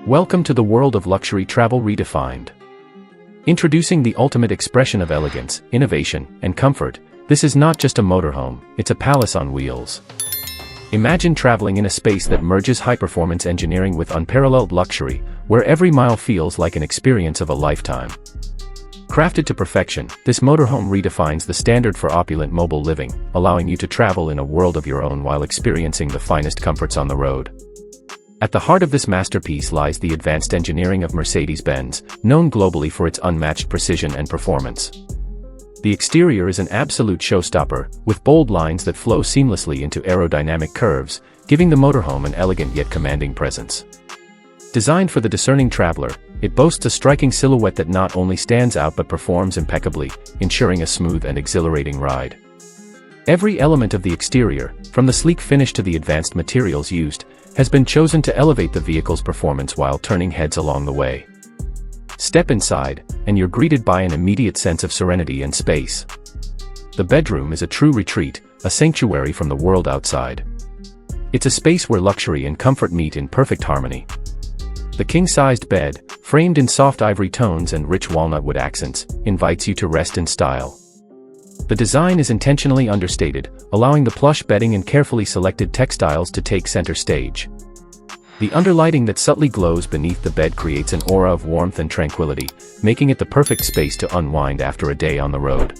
Welcome to the world of luxury travel redefined. Introducing the ultimate expression of elegance, innovation, and comfort. This is not just a motorhome, it's a palace on wheels. Imagine traveling in a space that merges high-performance engineering with unparalleled luxury, where every mile feels like an experience of a lifetime. Crafted to perfection, this motorhome redefines the standard for opulent mobile living, allowing you to travel in a world of your own while experiencing the finest comforts on the road. At the heart of this masterpiece lies the advanced engineering of Mercedes-Benz, known globally for its unmatched precision and performance. The exterior is an absolute showstopper, with bold lines that flow seamlessly into aerodynamic curves, giving the motorhome an elegant yet commanding presence. Designed for the discerning traveler, it boasts a striking silhouette that not only stands out but performs impeccably, ensuring a smooth and exhilarating ride. Every element of the exterior, from the sleek finish to the advanced materials used, has been chosen to elevate the vehicle's performance while turning heads along the way. Step inside, and you're greeted by an immediate sense of serenity and space. The bedroom is a true retreat, a sanctuary from the world outside. It's a space where luxury and comfort meet in perfect harmony. The king-sized bed, framed in soft ivory tones and rich walnut wood accents, invites you to rest in style. The design is intentionally understated, allowing the plush bedding and carefully selected textiles to take center stage. The underlighting that subtly glows beneath the bed creates an aura of warmth and tranquility, making it the perfect space to unwind after a day on the road.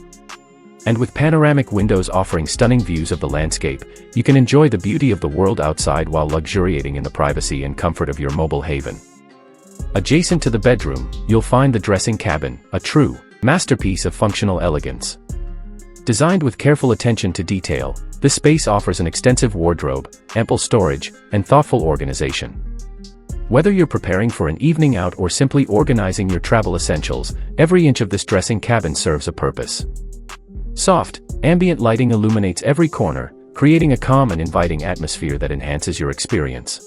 And with panoramic windows offering stunning views of the landscape, you can enjoy the beauty of the world outside while luxuriating in the privacy and comfort of your mobile haven. Adjacent to the bedroom, you'll find the dressing cabin, a true masterpiece of functional elegance. Designed with careful attention to detail, this space offers an extensive wardrobe, ample storage, and thoughtful organization. Whether you're preparing for an evening out or simply organizing your travel essentials, every inch of this dressing cabin serves a purpose. Soft, ambient lighting illuminates every corner, creating a calm and inviting atmosphere that enhances your experience.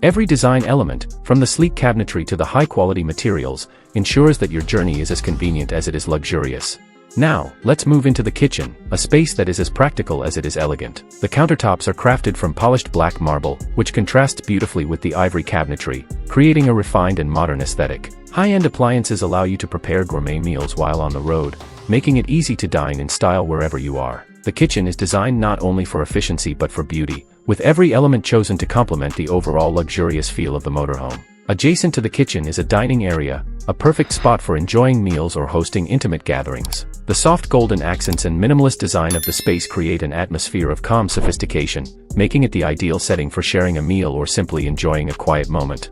Every design element, from the sleek cabinetry to the high-quality materials, ensures that your journey is as convenient as it is luxurious. Now, let's move into the kitchen, a space that is as practical as it is elegant. The countertops are crafted from polished black marble, which contrasts beautifully with the ivory cabinetry, creating a refined and modern aesthetic. High-end appliances allow you to prepare gourmet meals while on the road, making it easy to dine in style wherever you are. The kitchen is designed not only for efficiency but for beauty, with every element chosen to complement the overall luxurious feel of the motorhome. Adjacent to the kitchen is a dining area, a perfect spot for enjoying meals or hosting intimate gatherings. The soft golden accents and minimalist design of the space create an atmosphere of calm sophistication, making it the ideal setting for sharing a meal or simply enjoying a quiet moment.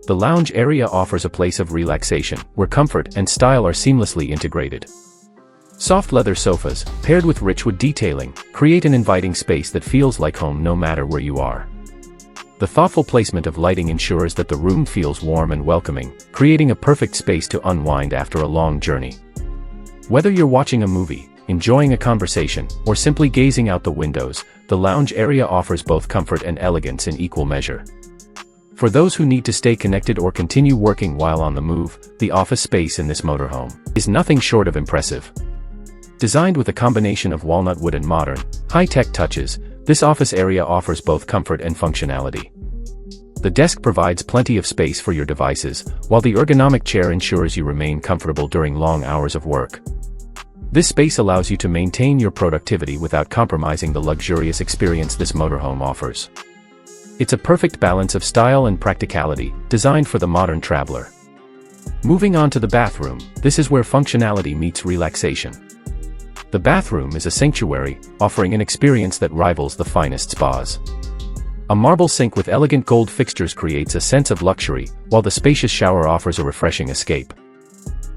The lounge area offers a place of relaxation, where comfort and style are seamlessly integrated. Soft leather sofas, paired with rich wood detailing, create an inviting space that feels like home no matter where you are. The thoughtful placement of lighting ensures that the room feels warm and welcoming, creating a perfect space to unwind after a long journey. Whether you're watching a movie, enjoying a conversation, or simply gazing out the windows, the lounge area offers both comfort and elegance in equal measure. For those who need to stay connected or continue working while on the move, the office space in this motorhome is nothing short of impressive. Designed with a combination of walnut wood and modern, high-tech touches, this office area offers both comfort and functionality. The desk provides plenty of space for your devices, while the ergonomic chair ensures you remain comfortable during long hours of work. This space allows you to maintain your productivity without compromising the luxurious experience this motorhome offers. It's a perfect balance of style and practicality, designed for the modern traveler. Moving on to the bathroom, this is where functionality meets relaxation. The bathroom is a sanctuary, offering an experience that rivals the finest spas. A marble sink with elegant gold fixtures creates a sense of luxury, while the spacious shower offers a refreshing escape.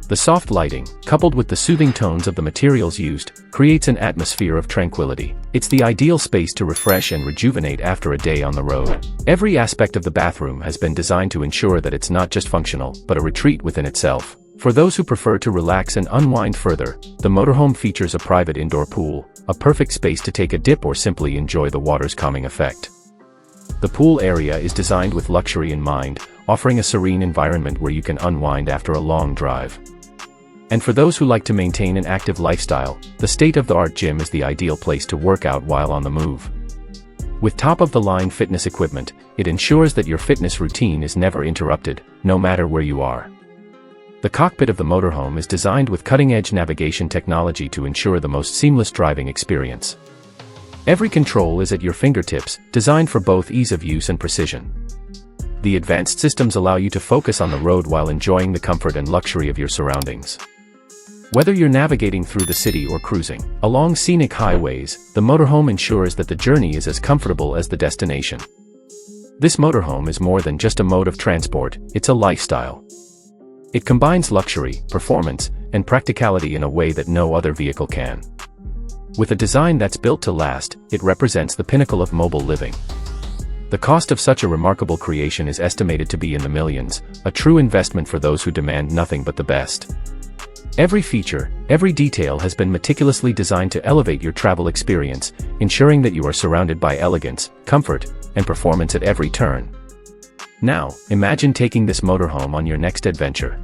The soft lighting, coupled with the soothing tones of the materials used, creates an atmosphere of tranquility. It's the ideal space to refresh and rejuvenate after a day on the road. Every aspect of the bathroom has been designed to ensure that it's not just functional, but a retreat within itself. For those who prefer to relax and unwind further, the motorhome features a private indoor pool, a perfect space to take a dip or simply enjoy the water's calming effect. The pool area is designed with luxury in mind, offering a serene environment where you can unwind after a long drive. And for those who like to maintain an active lifestyle, the state-of-the-art gym is the ideal place to work out while on the move. With top-of-the-line fitness equipment, it ensures that your fitness routine is never interrupted, no matter where you are. The cockpit of the motorhome is designed with cutting-edge navigation technology to ensure the most seamless driving experience. Every control is at your fingertips, designed for both ease of use and precision. The advanced systems allow you to focus on the road while enjoying the comfort and luxury of your surroundings. Whether you're navigating through the city or cruising along scenic highways, the motorhome ensures that the journey is as comfortable as the destination. This motorhome is more than just a mode of transport, it's a lifestyle. It combines luxury, performance, and practicality in a way that no other vehicle can. With a design that's built to last, it represents the pinnacle of mobile living. The cost of such a remarkable creation is estimated to be in the millions, a true investment for those who demand nothing but the best. Every feature, every detail has been meticulously designed to elevate your travel experience, ensuring that you are surrounded by elegance, comfort, and performance at every turn. Now, imagine taking this motorhome on your next adventure.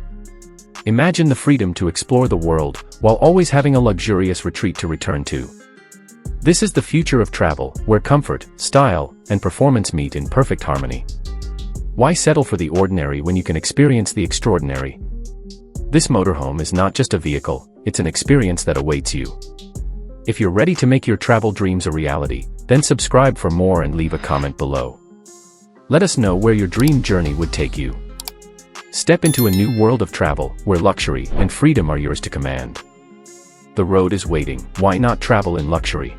Imagine the freedom to explore the world, while always having a luxurious retreat to return to. This is the future of travel, where comfort, style, and performance meet in perfect harmony. Why settle for the ordinary when you can experience the extraordinary? This motorhome is not just a vehicle, it's an experience that awaits you. If you're ready to make your travel dreams a reality, then subscribe for more and leave a comment below. Let us know where your dream journey would take you. Step into a new world of travel, where luxury and freedom are yours to command. The road is waiting, why not travel in luxury?